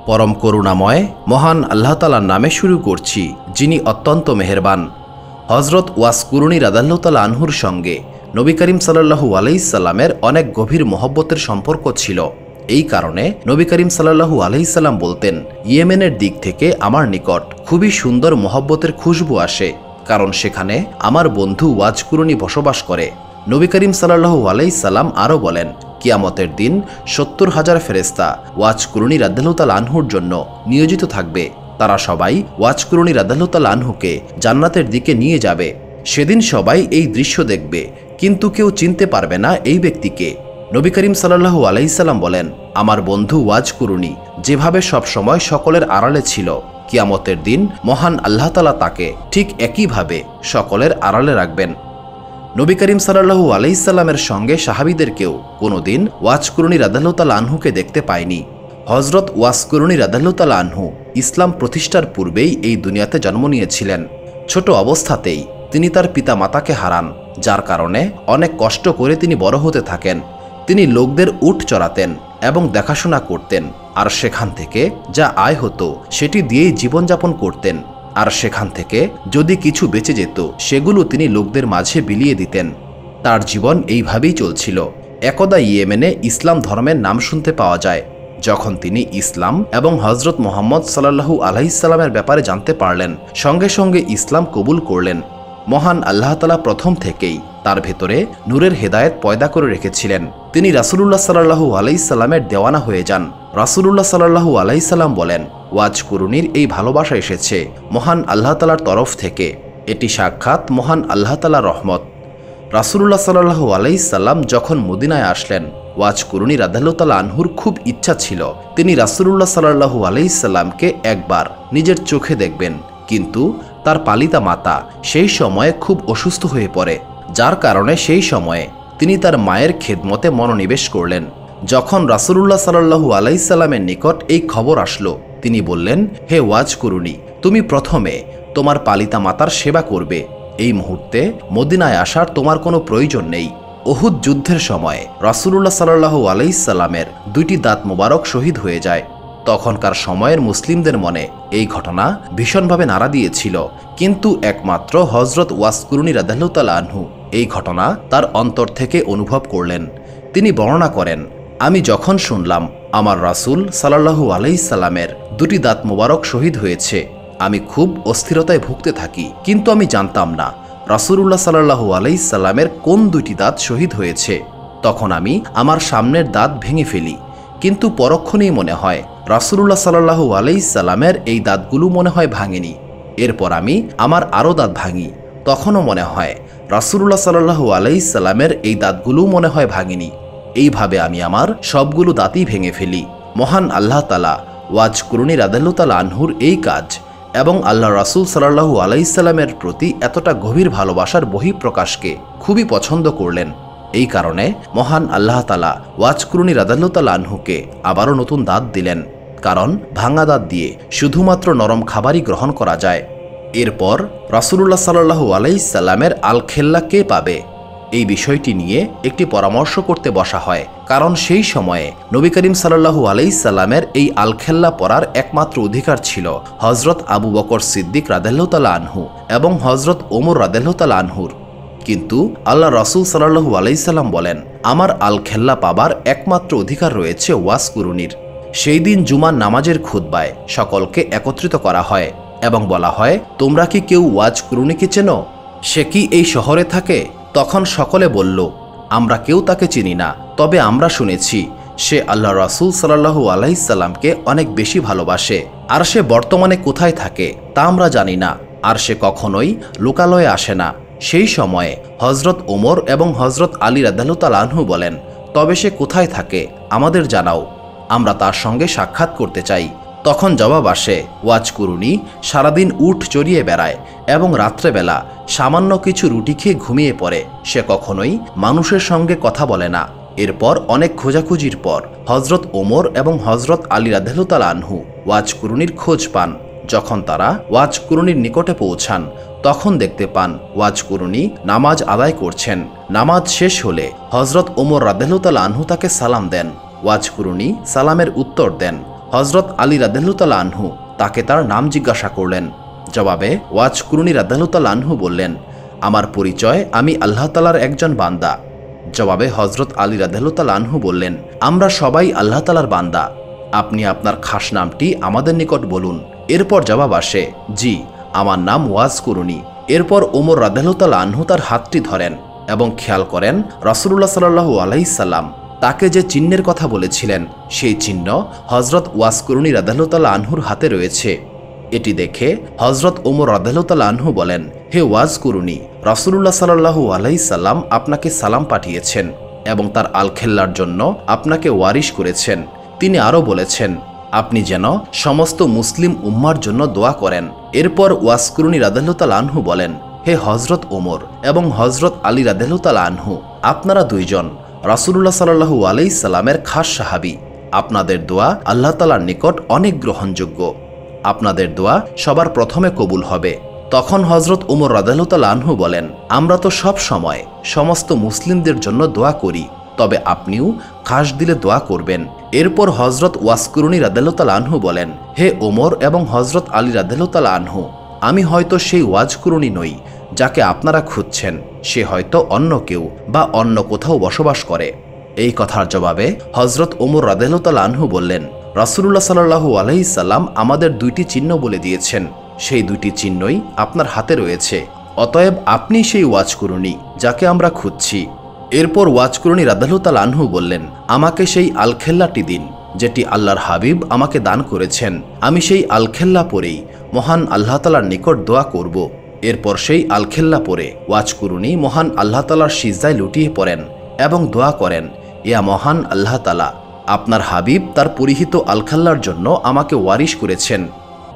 পরম করুণাময় মহান আল্লাহ তাআলার নামে শুরু করছি, যিনি অত্যন্ত মেহেরবান। হজরত ওয়াস কুরুনী রাদিয়াল্লাহু তাআলা আনহুর সঙ্গে নবী করিম সাল্লাল্লাহু আলাইহি সাল্লামের অনেক গভীর মহব্বতের সম্পর্ক ছিল। এই কারণে নবী করিম সাল্লাল্লাহু আলাইহি সাল্লাম বলতেন, ইয়েমেনের দিক থেকে আমার নিকট খুবই সুন্দর মহব্বতের খুশবু আসে, কারণ সেখানে আমার বন্ধু ওয়াজ কুরুনী বসবাস করে। নবী করিম সাল্লাল্লাহু আলাইহি সাল্লাম আরও বলেন, কিয়ামতের দিন ৭০,০০০ ফেরেশতা ওয়াজ কুরুনী রাদিয়াল্লাহু তাআলা আনহুর জন্য নিয়োজিত থাকবে। তারা সবাই ওয়াজ কুরুনী রাদিয়াল্লাহু তাআলা আনহুকে জান্নাতের দিকে নিয়ে যাবে। সেদিন সবাই এই দৃশ্য দেখবে, কিন্তু কেউ চিনতে পারবে না এই ব্যক্তিকে। নবী করিম সাল্লাল্লাহু আলাইহি সাল্লাম বলেন, আমার বন্ধু ওয়াজ কুরুনী যেভাবে সবসময় সকলের আড়ালে ছিল, কিয়ামতের দিন মহান আল্লাহ তাআলা তাকে ঠিক একইভাবে সকলের আড়ালে রাখবেন। নবী করিম সাল্লাল্লাহু আলাইহি সাল্লামের সঙ্গে সাহাবীদেরকেও কোনোদিন ওয়াজ কুরুনী রাদিয়াল্লাহু তাআলা আনহুকে দেখতে পায়নি। হজরত ওয়াস কুরুনী রাদিয়াল্লাহু তাআলা আনহু ইসলাম প্রতিষ্ঠার পূর্বেই এই দুনিয়াতে জন্ম নিয়েছিলেন। ছোট অবস্থাতেই তিনি তার পিতা মাতাকে হারান, যার কারণে অনেক কষ্ট করে তিনি বড় হতে থাকেন। তিনি লোকদের উট চড়াতেন এবং দেখাশোনা করতেন, আর সেখান থেকে যা আয় হতো সেটি দিয়েই জীবনযাপন করতেন। আর সেখান থেকে যদি কিছু বেঁচে যেত সেগুলো তিনি লোকদের মাঝে বিলিয়ে দিতেন। তার জীবন এইভাবেই চলছিল। একদা ইয়েমেনে ইসলাম ধর্মের নাম শুনতে পাওয়া যায়। যখন তিনি ইসলাম এবং হজরত মুহাম্মদ সাল্লাল্লাহু আলাইহি সাল্লামের ব্যাপারে জানতে পারলেন, সঙ্গে সঙ্গে ইসলাম কবুল করলেন। মহান আল্লাহ তাআলা প্রথম থেকেই তার ভেতরে নূরের হেদায়েত পয়দা করে রেখেছিলেন। তিনি রাসূলুল্লাহ সাল্লাল্লাহু আলাইহি সাল্লামের দেওয়ানা হয়ে যান। রাসূলুল্লাহ সাল্লাল্লাহু আলাইহি সাল্লাম বলেন, ওয়াজ কুরুনীর এই ভালোবাসা এসেছে মহান আল্লাহ তাআলার তরফ থেকে। এটি সাক্ষাৎ মহান আল্লাহ তাআলার রহমত। রাসূলুল্লাহ সাল্লাল্লাহু আলাইহি সাল্লাম যখন মদিনায় আসলেন, ওয়াজ কুরুনী রাদিয়াল্লাহু তাআলা আনহুর খুব ইচ্ছা ছিল তিনি রাসূলুল্লাহ সাল্লাল্লাহু আলাইহি সাল্লামকে একবার নিজের চোখে দেখবেন, কিন্তু তার পালিতা মাতা সেই সময়ে খুব অসুস্থ হয়ে পড়ে, যার কারণে সেই সময়ে তিনি তার মায়ের খেদমতে মনোনিবেশ করলেন। যখন রাসূলুল্লাহ সাল্লাল্লাহু আলাইহি সাল্লামের নিকট এই খবর আসলো, তিনি বললেন, হে ওয়াজ কুরুনী, তুমি প্রথমে তোমার পালিতা মাতার সেবা করবে। এই মুহূর্তে মদিনায় আসার তোমার কোনো প্রয়োজন নেই। উহুদ যুদ্ধের সময় রাসূলুল্লাহ সাল্লাল্লাহু আলাইহি সাল্লামের 2টি দাঁত মোবারক শহীদ হয়ে যায়। তখনকার সময়ের মুসলিমদের মনে এই ঘটনা ভীষণভাবে নাড়া দিয়েছিল, কিন্তু একমাত্র হজরত ওয়াস কুরুনী রাদিয়াল্লাহু তাআলা আনহু এই ঘটনা তার অন্তর থেকে অনুভব করলেন। তিনি বর্ণনা করেন, আমি যখন শুনলাম আমার রাসূল সাল্লাল্লাহু আলাইহি সাল্লামের 2টি দাঁত মোবারক শহীদ হয়েছে, আমি খুব অস্থিরতায় ভুগতে থাকি, কিন্তু আমি জানতাম না রাসূলুল্লাহ সাল্লাল্লাহু আলাইহি সাল্লামের কোন 2টি দাঁত শহীদ হয়েছে। তখন আমি আমার সামনের দাঁত ভেঙে ফেলি, কিন্তু পরক্ষণেই মনে হয় রাসূলুল্লাহ সাল্লাল্লাহু আলাইহি সাল্লামের এই দাঁতগুলো মনে হয় ভাঙেনি। এরপর আমি আমার আরও দাঁত ভাঙি, তখনও মনে হয় রাসূলুল্লাহ সাল্লাল্লাহু আলাইহি সাল্লামের এই দাঁতগুলোও মনে হয় ভাঙেনি। এইভাবে আমি আমার সবগুলো দাঁতই ভেঙে ফেলি। মহান আল্লাহ তাআলা ওয়াজ কুরুনী রাদিয়াল্লাহু তাআলা আনহুর এই কাজ এবং আল্লাহ রাসূল সাল্লাল্লাহু আলাইহি সাল্লামের প্রতি এতটা গভীর ভালোবাসার বহিঃপ্রকাশকে খুবই পছন্দ করলেন। এই কারণে মহান আল্লাহ তাআলা ওয়াজ কুরুনী রাদিয়াল্লাহু তাআলা আনহুকে আবারও নতুন দাঁত দিলেন, কারণ ভাঙা দাঁত দিয়ে শুধুমাত্র নরম খাবারই গ্রহণ করা যায়। এরপর রাসূলুল্লাহ সাল্লাল্লাহু আলাইহি সাল্লামের আল খেল্লা কে পাবে, এই বিষয়টি নিয়ে একটি পরামর্শ করতে বসা হয়, কারণ সেই সময়ে নবী করিম সাল্লাল্লাহু আলাইহি সাল্লামের এই আল খেল্লা পরার একমাত্র অধিকার ছিল হজরত আবু বকর সিদ্দিক রাদিয়াল্লাহু তাআলা আনহু এবং হজরত ওমর রাদিয়াল্লাহু তাআলা আনহুর। কিন্তু আল্লাহ রাসূল সাল্লাল্লাহু আলাইহি সাল্লাম বলেন, আমার আল খেল্লা পাবার একমাত্র অধিকার রয়েছে ওয়াস কুরুনীর। সেই দিন জুমার নামাজের খুতবায় সকলকে একত্রিত করা হয় এবং বলা হয়, তোমরা কি কেউ ওয়াজ কুরুনীকে চেনো? সে কি এই শহরে থাকে? তখন সকলে বলল, আমরা কেউ তাকে চিনি না, তবে আমরা শুনেছি সে আল্লাহ রাসূল সাল্লাল্লাহু আলাইহি সাল্লামকে অনেক বেশি ভালোবাসে। আর সে বর্তমানে কোথায় থাকে তা আমরা জানি না, আর সে কখনোই লোকালয়ে আসে না। সেই সময়ে হজরত ওমর এবং হজরত আলী রাদিয়াল্লাহু তাআলা আনহু বলেন, তবে সে কোথায় থাকে আমাদের জানাও, আমরা তার সঙ্গে সাক্ষাৎ করতে চাই। তখন জবাব আসে, ওয়াজ কুরুনী সারাদিন উট চড়িয়ে বেড়ায় এবং রাত্রেবেলা সামান্য কিছু রুটি খেয়ে ঘুমিয়ে পড়ে। সে কখনোই মানুষের সঙ্গে কথা বলে না। এরপর অনেক খোঁজাখুঁজির পর হজরত ওমর এবং হজরত আলী রাদিয়াল্লাহু তাআলা আনহু ওয়াজ কুরুনীর খোঁজ পান। যখন তারা ওয়াজ কুরুনীর নিকটে পৌঁছান, তখন দেখতে পান ওয়াজ কুরুনী নামাজ আদায় করছেন। নামাজ শেষ হলে হজরত ওমর রাদিয়াল্লাহু তাআলা আনহু তাকে সালাম দেন। ওয়াজ কুরুনী সালামের উত্তর দেন। হজরত আলী রাদিয়াল্লাহু তাআলা আনহু তাকে তার নাম জিজ্ঞাসা করলেন। জবাবে ওয়াজ কুরুনী রাদিয়াল্লাহু তাআলা আনহু বললেন, আমার পরিচয়, আমি আল্লাহ তাআলার একজন বান্দা। জবাবে হজরত আলী রাদিয়াল্লাহু তাআলা আনহু বললেন, আমরা সবাই আল্লাহ তাআলার বান্দা, আপনি আপনার খাস নামটি আমাদের নিকট বলুন। এরপর জবাব আসে, জি, আমার নাম ওয়াজ কুরুনী। এরপর ওমর রাদিয়াল্লাহু তাআলা আনহু তার হাতটি ধরেন এবং খেয়াল করেন রাসূলুল্লাহ সাল্লাল্লাহু আলাইহি সাল্লাম তাকে যে চিহ্নের কথা বলেছিলেন সেই চিহ্ন হজরত ওয়াজ কুরুনী রাদিয়াল্লাহু তাআলা আনহুর হাতে রয়েছে। এটি দেখে হজরত ওমর রাদিয়াল্লাহু তাআলা আনহু বলেন, হে ওয়াজ কুরুনী, রাসূলুল্লাহ সাল্লাল্লাহু আলাইহি সাল্লাম আপনাকে সালাম পাঠিয়েছেন এবং তার আলখেল্লার জন্য আপনাকে ওয়ারিশ করেছেন। তিনি আরও বলেছেন, আপনি যেন সমস্ত মুসলিম উম্মার জন্য দোয়া করেন। এরপর ওয়াজ কুরুনী রাদিয়াল্লাহু তাআলা আনহু বলেন, হে হজরত ওমর এবং হজরত আলী রাদিয়াল্লাহু তাআলা আনহু, আপনারা দুইজন রাসূলুল্লাহ সাল্লাল্লাহু আলাইহি সাল্লামের খাস সাহাবী। আপনাদের দোয়া আল্লাহ তাআলার নিকট অনেক গ্রহণযোগ্য। আপনাদের দোয়া সবার প্রথমে কবুল হবে। তখন হজরত ওমর রাদিয়াল্লাহু তাআলা আনহু বলেন, আমরা তো সব সময় সমস্ত মুসলিমদের জন্য দোয়া করি, তবে আপনিও খাস দিলে দোয়া করবেন। এরপর হজরত ওয়াজ কুরুনী রাদিয়াল্লাহু তাআলা আনহু বলেন, হে ওমর এবং হজরত আলী রাদিয়াল্লাহু তাআলা আনহু, আমি হয়তো সেই ওয়াজ কুরুনী নই যাকে আপনারা খুঁজছেন, সে হয়তো অন্য কেউ বা অন্য কোথাও বসবাস করে। এই কথার জবাবে হজরত ওমর রাদিয়াল্লাহু তাআলা আনহু বললেন, রাসূলুল্লাহ সাল্লাল্লাহু আলাইহি সাল্লাম আমাদের দুইটি চিহ্ন বলে দিয়েছেন, সেই দুইটি চিহ্নই আপনার হাতে রয়েছে, অতএব আপনি সেই ওয়াজ কুরুনী যাকে আমরা খুঁজছি। এরপর ওয়াজ কুরুনী রাদিয়াল্লাহু তাআলা আনহু বললেন, আমাকে সেই আলখেল্লাটি দিন যেটি আল্লাহর হাবিব আমাকে দান করেছেন। আমি সেই আলখেল্লা পরেই মহান আল্লাহ তাআলার নিকট দোয়া করব। এরপর সেই আলখেল্লা পরে ওয়াজ কুরুনী মহান আল্লাহ তাআলার সিজদায় লুটিয়ে পড়েন এবং দোয়া করেন, ইয়া মহান আল্লাহ তাআলা, আপনার হাবিব তার পরিহিত আলখেল্লার জন্য আমাকে ওয়ারিশ করেছেন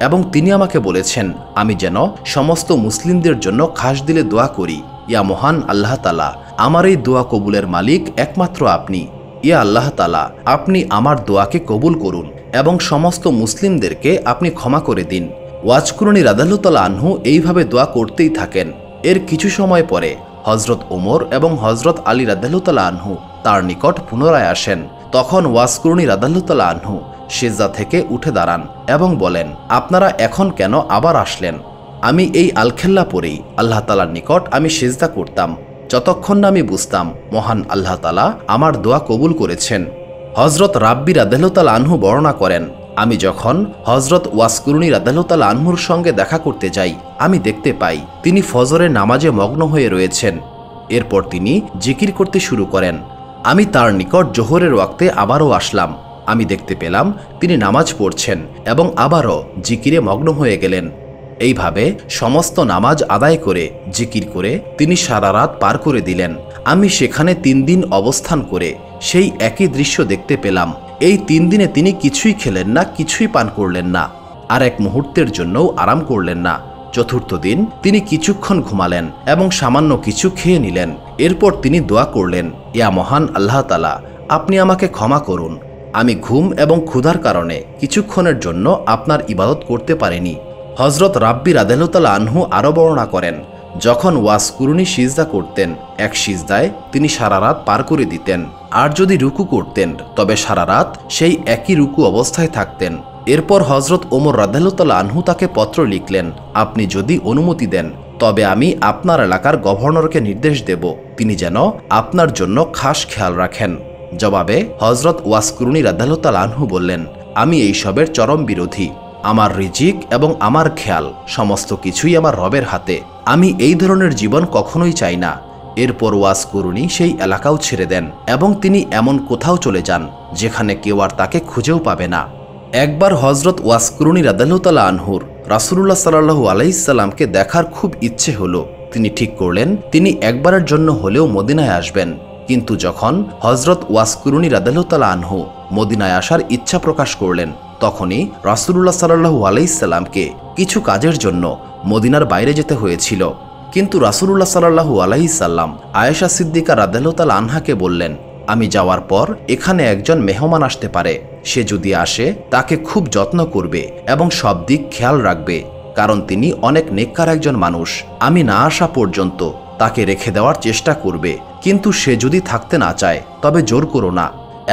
এবং তিনি আমাকে বলেছেন আমি যেন সমস্ত মুসলিমদের জন্য খাস দিলে দোয়া করি। ইয়া মহান আল্লাহ তাআলা, আমার এই দোয়া কবুলের মালিক একমাত্র আপনি। ইয়া আল্লাহ তাআলা, আপনি আমার দোয়াকে কবুল করুন এবং সমস্ত মুসলিমদেরকে আপনি ক্ষমা করে দিন। ওয়াজ কুরুনী রাদিয়াল্লাহু তাআলা আনহু এইভাবে দোয়া করতেই থাকেন। এর কিছু সময় পরে হজরত ওমর এবং হজরত আলী রাদিয়াল্লাহু তাআলা আনহু তার নিকট পুনরায় আসেন। তখন ওয়াজ কুরুনী রাদিয়াল্লাহু তাআলা আনহু সিজদা থেকে উঠে দাঁড়ান এবং বলেন, আপনারা এখন কেন আবার আসলেন? আমি এই আলখেল্লা পরেই আল্লাহ তাআলার নিকট আমি সিজদা করতাম, যতক্ষণ না আমি বুঝতাম মহান আল্লাহ তাআলা আমার দোয়া কবুল করেছেন। হজরত রাব্বি রাদিয়াল্লাহু তাআলা আনহু বর্ণনা করেন, আমি যখন হজরত ওয়াজ কুরুনী রাদিয়াল্লাহু তাআলা আনহুর সঙ্গে দেখা করতে যাই, আমি দেখতে পাই তিনি ফজরের নামাজে মগ্ন হয়ে রয়েছেন। এরপর তিনি জিকির করতে শুরু করেন। আমি তার নিকট জোহরের ওয়াক্তে আবারও আসলাম। আমি দেখতে পেলাম তিনি নামাজ পড়ছেন এবং আবারও জিকিরে মগ্ন হয়ে গেলেন। এইভাবে সমস্ত নামাজ আদায় করে জিকির করে তিনি সারা রাত পার করে দিলেন। আমি সেখানে 3 দিন অবস্থান করে সেই একই দৃশ্য দেখতে পেলাম। এই 3 দিনে তিনি কিছুই খেলেন না, কিছুই পান করলেন না, আর এক মুহূর্তের জন্যও আরাম করলেন না। চতুর্থ দিন তিনি কিছুক্ষণ ঘুমালেন এবং সামান্য কিছু খেয়ে নিলেন। এরপর তিনি দোয়া করলেন, ইয়া মহান আল্লাহ তাআলা, আপনি আমাকে ক্ষমা করুন, আমি ঘুম এবং ক্ষুধার কারণে কিছুক্ষণের জন্য আপনার ইবাদত করতে পারিনি। হজরত রাব্বি রাদিয়াল্লাহু তাআলা আনহু আরও বর্ণনা করেন, যখন ওয়াজ কুরুনী সিজদা করতেন, এক সিজদায় তিনি সারা রাত পার করে দিতেন, আর যদি রুকু করতেন তবে সারা রাত সেই একই রুকু অবস্থায় থাকতেন। এরপর হজরত ওমর রাদিয়াল্লাহু তাআলা আনহু তাকে পত্র লিখলেন, আপনি যদি অনুমতি দেন তবে আমি আপনার এলাকার গভর্নরকে নির্দেশ দেব তিনি যেন আপনার জন্য খাস খেয়াল রাখেন। জবাবে হজরত ওয়াজ কুরুনী রাদিয়াল্লাহু তাআলা আনহু বললেন, আমি এইসবের চরম বিরোধী। আমার রিজিক এবং আমার খেয়াল সমস্ত কিছুই আমার রবের হাতে। আমি এই ধরনের জীবন কখনোই চাই না। এরপর ওয়াজ কুরুনী সেই এলাকাও ছেড়ে দেন এবং তিনি এমন কোথাও চলে যান যেখানে কেউ আর তাকে খুঁজেও পাবে না। একবার হজরত ওয়াজ কুরুনী রাদিয়াল্লাহু তাআলা আনহুর রাসূলুল্লাহ সাল্লাল্লাহু আলাইহি সাল্লামকে দেখার খুব ইচ্ছে হলো। তিনি ঠিক করলেন তিনি একবারের জন্য হলেও মদিনায় আসবেন। কিন্তু যখন হজরত ওয়াজ কুরুনী রাদিয়াল্লাহু তাআলা আনহু মদিনায় আসার ইচ্ছা প্রকাশ করলেন, তখনই রাসূলুল্লাহ সাল্লাল্লাহু আলাইহি সাল্লামকে কিছু কাজের জন্য মদিনার বাইরে যেতে হয়েছিল। কিন্তু রাসূলুল্লাহ সাল্লাল্লাহু আলাইহি সাল্লাম আয়েশা সিদ্দিকা রাদিয়াল্লাহু তাআলা আনহাকে বললেন, আমি যাওয়ার পর এখানে একজন মেহমান আসতে পারে, সে যদি আসে তাকে খুব যত্ন করবে এবং সব দিক খেয়াল রাখবে, কারণ তিনি অনেক নেককার একজন মানুষ। আমি না আসা পর্যন্ত তাকে রেখে দেওয়ার চেষ্টা করবে, কিন্তু সে যদি থাকতে না চায় তবে জোর করো না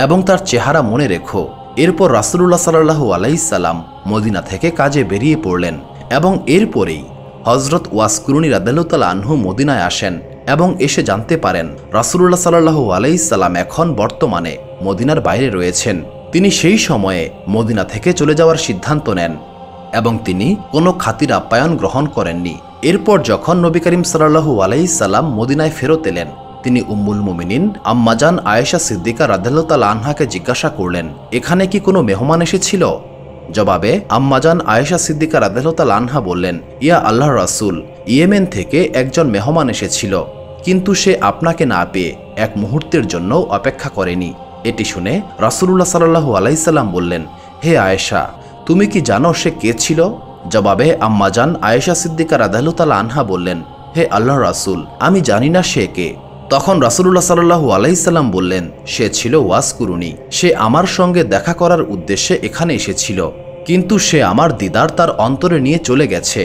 এবং তার চেহারা মনে রেখো। এরপর রাসূলুল্লাহ সাল্লাল্লাহু আলাইহি সাল্লাম মদিনা থেকে কাজে বেরিয়ে পড়লেন এবং এরপরেই হযরত ওয়াস কুরুনী রাদিয়াল্লাহু তাআলা আনহু মদিনায় আসেন এবং এসে জানতে পারেন রাসূলুল্লাহ সাল্লাল্লাহু আলাইহি সাল্লাম এখন বর্তমানে মদিনার বাইরে রয়েছেন। তিনি সেই সময়ে মদিনা থেকে চলে যাওয়ার সিদ্ধান্ত নেন এবং তিনি কোনো খাতির আপ্যায়ন গ্রহণ করেননি। এরপর যখন নবী করিম সাল্লাল্লাহু আলাইহি সাল্লাম মদিনায় ফেরত এলেন, তিনি উম্মুল মুমিনিন আম্মাজান আয়েশা সিদ্দিকা রাদিয়াল্লাহু তাআলা আনহাকে জিজ্ঞাসা করলেন, এখানে কি কোনো মেহমান এসেছিল? জবাবে আম্মাজান আয়েশা সিদ্দিকা রাদিয়াল্লাহু তাআলা আনহা বললেন, ইয়া আল্লাহর রাসূল, ইয়েমেন থেকে একজন মেহমান এসেছিল, কিন্তু সে আপনাকে না পেয়ে এক মুহূর্তের জন্যও অপেক্ষা করেনি। এটি শুনে রাসূলুল্লাহ সাল্লাল্লাহু আলাইহি সাল্লাম বললেন, হে আয়েশা, তুমি কি জানো সে কে ছিল? জবাবে আম্মাজান আয়েশা সিদ্দিকা রাদিয়াল্লাহু তাআলা আনহা বললেন, হে আল্লাহর রাসূল, আমি জানি না সে কে। তখন রাসূলুল্লাহ সাল্লাল্লাহু আলাইহি সাল্লাম বললেন, সে ছিল ওয়াস কুরুনী। সে আমার সঙ্গে দেখা করার উদ্দেশ্যে এখানে এসেছিল, কিন্তু সে আমার দিদার তার অন্তরে নিয়ে চলে গেছে।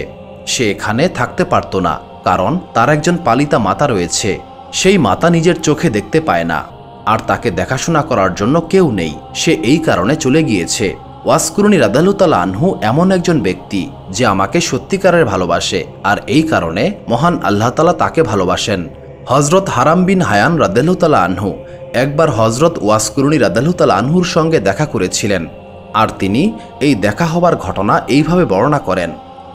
সে এখানে থাকতে পারত না, কারণ তার একজন পালিতা মাতা রয়েছে। সেই মাতা নিজের চোখে দেখতে পায় না, আর তাকে দেখাশোনা করার জন্য কেউ নেই। সে এই কারণে চলে গিয়েছে। ওয়াস কুরুনী রাদিয়াল্লাহু তাআলা আনহু এমন একজন ব্যক্তি যে আমাকে সত্যিকারের ভালোবাসে, আর এই কারণে মহান আল্লাহ তাআলা তাকে ভালোবাসেন। হযরত হারাম বিন হায়ান রাদিয়াল্লাহু তাআলা আনহু একবার হযরত ওয়াস কুরুনী রাদিয়াল্লাহু তাআলা আনহুর সঙ্গে দেখা করেছিলেন, আর তিনি এই দেখা হবার ঘটনা এইভাবে বর্ণনা করেন,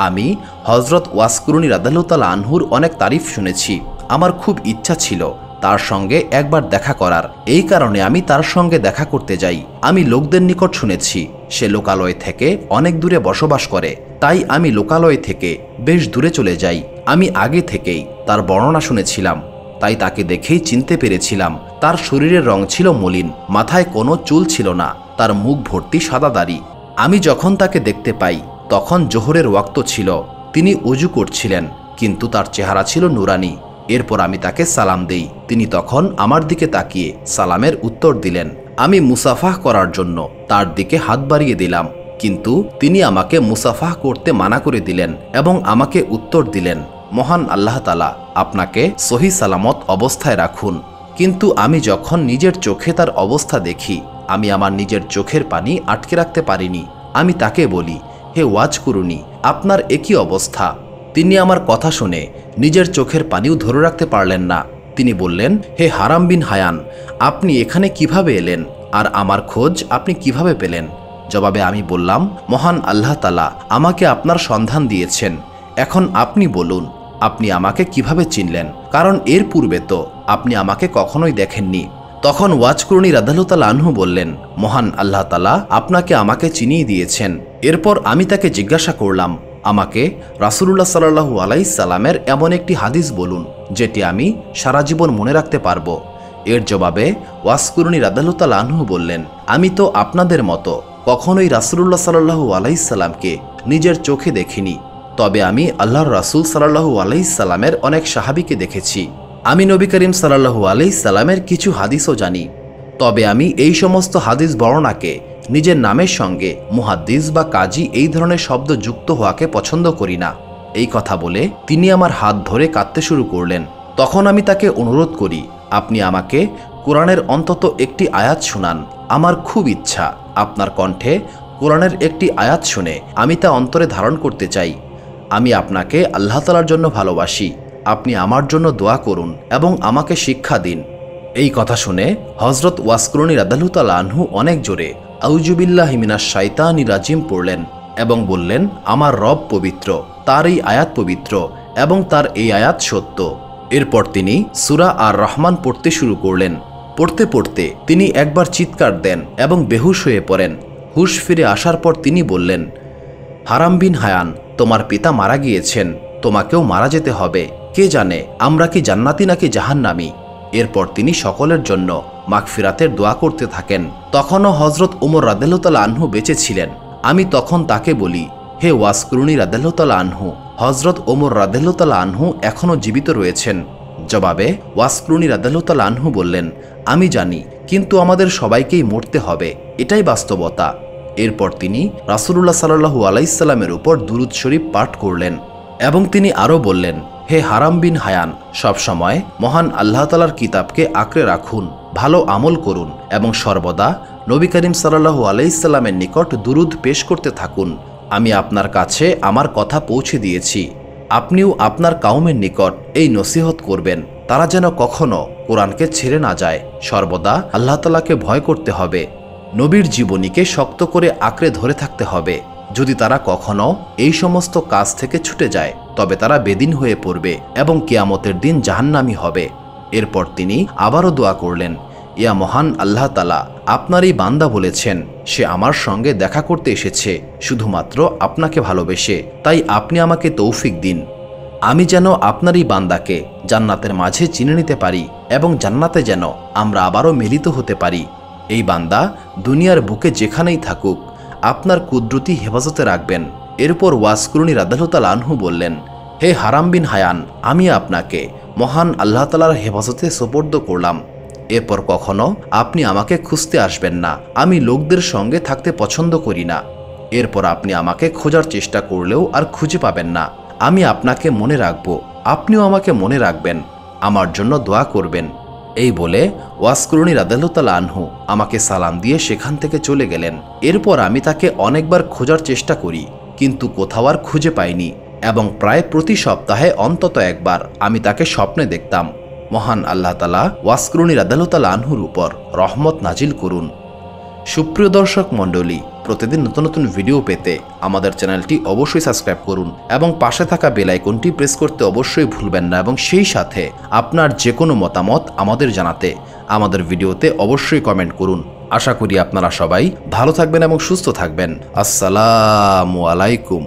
আমি হযরত ওয়াস কুরুনী রাদিয়াল্লাহু তাআলা আনহুর অনেক তারিফ শুনেছি। আমার খুব ইচ্ছা ছিল তার সঙ্গে একবার দেখা করার, এই কারণে আমি তার সঙ্গে দেখা করতে যাই। আমি লোকদের নিকট শুনেছি সে লোকালয় থেকে অনেক দূরে বসবাস করে, তাই আমি লোকালয় থেকে বেশ দূরে চলে যাই। আমি আগে থেকেই তার বর্ণনা শুনেছিলাম, তাই তাকে দেখেই চিনতে পেরেছিলাম। তার শরীরের রং ছিল মলিন, মাথায় কোনো চুল ছিল না, তার মুখ ভর্তি সাদা দাড়ি। আমি যখন তাকে দেখতে পাই তখন জোহরের ওয়াক্ত ছিল। তিনি ওযু করছিলেন, কিন্তু তার চেহারা ছিল নুরানি। এরপর আমি তাকে সালাম দেই। তিনি তখন আমার দিকে তাকিয়ে সালামের উত্তর দিলেন। আমি মুসাফাহ করার জন্য তার দিকে হাত বাড়িয়ে দিলাম, কিন্তু তিনি আমাকে মুসাফাহ করতে মানা করে দিলেন এবং আমাকে উত্তর দিলেন, মহান আল্লাহ তাআলা আপনাকে সহি সালামত অবস্থায় রাখুন। কিন্তু আমি যখন নিজের চোখে তার অবস্থা দেখি, আমি আমার নিজের চোখের পানি আটকে রাখতে পারিনি। আমি তাকে বলি, হে ওয়াজ কুরুনী, আপনার একই অবস্থা। তিনি আমার কথা শুনে নিজের চোখের পানিও ধরে রাখতে পারলেন না। তিনি বললেন, হে হারাম বিন হায়ান, আপনি এখানে কিভাবে এলেন, আর আমার খোঁজ আপনি কিভাবে পেলেন? জবাবে আমি বললাম, মহান আল্লাহ তাআলা আমাকে আপনার সন্ধান দিয়েছেন। এখন আপনি বলুন, আপনি আমাকে কিভাবে চিনলেন? কারণ এর পূর্বে তো আপনি আমাকে কখনোই দেখেননি। তখন ওয়াজ কুরুনী রাদিয়াল্লাহু তাআলা আনহু বললেন, মহান আল্লাহ তাআলা আপনাকে আমাকে চিনিয়ে দিয়েছেন। এরপর আমি তাকে জিজ্ঞাসা করলাম, আমাকে রাসূলুল্লাহ সাল্লাল্লাহু আলাইহি সাল্লামের এমন একটি হাদিস বলুন যেটি আমি সারা জীবন মনে রাখতে পারবো। এর জবাবে ওয়াজ কুরুনী রাদিয়াল্লাহু তাআলা আনহু বললেন, আমি তো আপনাদের মতো কখনোই রাসূলুল্লাহ সাল্লাল্লাহু আলাইহি সাল্লামকে নিজের চোখে দেখিনি, তবে আমি আল্লাহর রাসূল সাল্লাল্লাহু আলাইহি সাল্লামের অনেক সাহাবীকে দেখেছি। আমি নবী করিম সাল্লাল্লাহু আলাইহি সাল্লামের কিছু হাদিসও জানি, তবে আমি এই সমস্ত হাদিস বর্ণনাকে নিজের নামের সঙ্গে মুহাদ্দিস বা কাজী এই ধরনের শব্দ যুক্ত হওয়াকে পছন্দ করি না। এই কথা বলে তিনি আমার হাত ধরে কাঁদতে শুরু করলেন। তখন আমি তাকে অনুরোধ করি, আপনি আমাকে কোরআনের অন্তত একটি আয়াত শোনান। আমার খুব ইচ্ছা আপনার কণ্ঠে কোরআনের একটি আয়াত শুনে আমি তা অন্তরে ধারণ করতে চাই। আমি আপনাকে আল্লাহ তাআলার জন্য ভালোবাসি। আপনি আমার জন্য দোয়া করুন এবং আমাকে শিক্ষা দিন। এই কথা শুনে হযরত ওয়াস কুরুনী রাদিয়াল্লাহু তাআলা আনহু অনেক জোরে আউযু বিল্লাহি মিনাশ শাইতানির রাজিম পড়লেন এবং বললেন, আমার রব পবিত্র, তার এই আয়াত পবিত্র এবং তার এই আয়াত সত্য। এরপর তিনি সূরা আর রহমান পড়তে শুরু করলেন। পড়তে পড়তে তিনি একবার চিৎকার দেন এবং বেহুশ হয়ে পড়েন। হুশ ফিরে আসার পর তিনি বললেন, হারাম বিন হায়ান, তোমার পিতা মারা গিয়েছেন, তোমাকেও মারা যেতে হবে। কে জানে আমরা কি জান্নাতি নাকি জাহান্নামী। এরপর তিনি সকলের জন্য মাগফিরাতের দোয়া করতে থাকেন। তখনও হযরত ওমর রাদিয়াল্লাহু তাআলা আনহু বেঁচে ছিলেন। আমি তখন তাকে বলি, হে ওয়াস কুরুনী রাদিয়াল্লাহু তাআলা আনহু, হযরত ওমর রাদিয়াল্লাহু তাআলা আনহু এখনও জীবিত রয়েছেন। জবাবে ওয়াস কুরুনী রাদিয়াল্লাহু তাআলা আনহু বললেন, আমি জানি, কিন্তু আমাদের সবাইকেই মরতে হবে, এটাই বাস্তবতা। এরপর তিনি রাসূলুল্লাহ সাল্লাল্লাহু আলাইহি সাল্লামের উপর দুরূদ শরীফ পাঠ করলেন এবং তিনি আরও বললেন, হে হারাম বিন হায়ান, সবসময় মহান আল্লাহ তাআলার কিতাবকে আঁকড়ে রাখুন, ভালো আমল করুন এবং সর্বদা নবী করিম সাল্লাল্লাহু আলাইহি সাল্লামের নিকট দুরুদ পেশ করতে থাকুন। আমি আপনার কাছে আমার কথা পৌঁছে দিয়েছি, আপনিও আপনার কাউমের নিকট এই নসিহত করবেন তারা যেন কখনো কোরআনকে ছেড়ে না যায়। সর্বদা আল্লাহ তাআলাকে ভয় করতে হবে, নবীর জীবনীকে শক্ত করে আঁকড়ে ধরে থাকতে হবে। যদি তারা কখনো এই সমস্ত কাজ থেকে ছুটে যায় তবে তারা বেদিন হয়ে পড়বে এবং কিয়ামতের দিন জাহান্নামী হবে। এরপর তিনি আবারও দোয়া করলেন, ইয়া মহান আল্লাহ তাআলা, আপনারই বান্দা বলেছেন সে আমার সঙ্গে দেখা করতে এসেছে শুধুমাত্র আপনাকে ভালোবেসে, তাই আপনি আমাকে তৌফিক দিন, আমি যেন আপনারই বান্দাকে জান্নাতের মাঝে চিনে নিতে পারি এবং জান্নাতে যেন আমরা আবারও মিলিত হতে পারি। এই বান্দা দুনিয়ার বুকে যেখানেই থাকুক আপনার কুদরতি হেফাজতে রাখবেন। এরপর ওয়াসকুরুনি রাদিয়াল্লাহু তাআলা আনহু বললেন, হে হারাম বিন হায়ান, আমি আপনাকে মহান আল্লাহ তাআলার হেফাজতে সুপর্দ করলাম। এরপর কখনো আপনি আমাকে খুঁজতে আসবেন না, আমি লোকদের সঙ্গে থাকতে পছন্দ করি না। এরপর আপনি আমাকে খোঁজার চেষ্টা করলেও আর খুঁজে পাবেন না। আমি আপনাকে মনে রাখব, আপনিও আমাকে মনে রাখবেন, আমার জন্য দোয়া করবেন। এই বলে ওয়াসকুরুনি রাদিয়াল্লাহু তাআলা আনহু আমাকে সালাম দিয়ে সেখান থেকে চলে গেলেন। এরপর আমি তাকে অনেকবার খোঁজার চেষ্টা করি কিন্তু কোথাও আর খুঁজে পাইনি এবং প্রায় প্রতি সপ্তাহে অন্তত একবার আমি তাকে স্বপ্নে দেখতাম। মহান আল্লাহ তাআলা ওয়াসকুরুনি রাদিয়াল্লাহু তাআলা আনহুর উপর রহমত নাজিল করুন। সুপ্রিয় দর্শক মণ্ডলী, প্রতিদিন নতুন নতুন ভিডিও পেতে আমাদের চ্যানেলটি অবশ্যই সাবস্ক্রাইব করুন এবং পাশে থাকা বেল আইকনটি প্রেস করতে অবশ্যই ভুলবেন না এবং সেই সাথে আপনার যে কোনো মতামত আমাদের জানাতে আমাদের ভিডিওতে অবশ্যই কমেন্ট করুন। আশা করি আপনারা সবাই ভালো থাকবেন এবং সুস্থ থাকবেন। আসসালামু আলাইকুম।